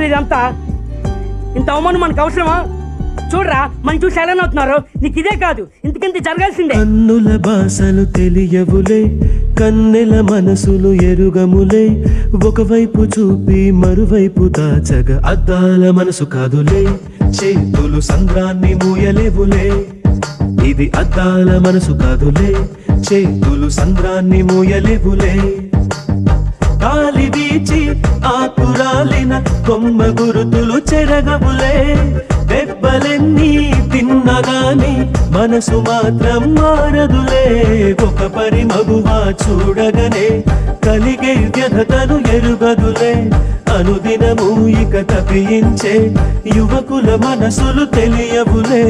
ఇదంతా? ఇంత అవమానం మనకు అవసరమా? చూడరా మనం చూసి ఎలా అవుతున్నారు. నీకు ఇదే కాదు ఇంతకింత జరగాల్సిందే. కన్నుల భాషలు తెలియవులే, కన్నెల మనసులు ఎరుగములే. ఒకవైపు చూపి మరువైపు దాచగ అద్దాల మనసు కాదులే. చేతులు సంద్రాన్ని మూయలేవులే, ఇది అద్దాల మనసు కాదులే. చేతులు సంద్రాన్ని మూయలేవులే. గాలి వీచి ఆకురాలిన కొమ్మ గురుతులు చెరగవులే. దెబ్బలెన్ని తిన్నగాని మనసు మాత్రం మారదులే. ఒక పరి మగువా చూడగనే కలిగే వ్యధతను ఎరుగదులే. అనుదినము ఇక తప్పించే యువకుల మనసులు తెలియవులే.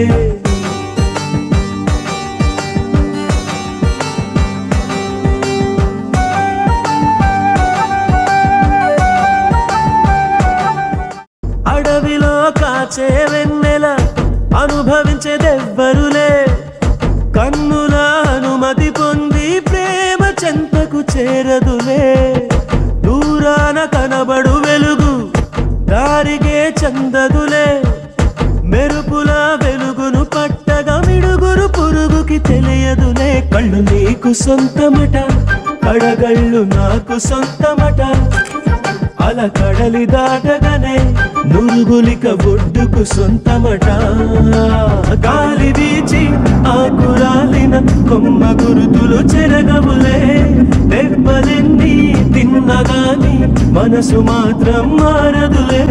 అడవిలో కాచే వెన్నెల అనుభవించేదెవ్వరులే. కన్నుల అనుమతి పొంది ప్రేమ చెంతకు చేరదులే. దూరాన కనబడు వెలుగు దారిగే చందదులే. మెరుపుల వెలుగును పట్టగా మిడుగురు పురుగుకి తెలియదులే. కళ్ళు నీకు సొంతమట, కడగళ్ళు నాకు సొంతమట. అల కడలి దాటగానే నురుగులిక ఒడ్డుకు సొంతమట. గాలి వీచి ఆకురాలిన కొమ్మ గురుతులు చెరగవులే. దెబ్బలెన్ని తిన్నగాని మనసు మాత్రం మారదులే.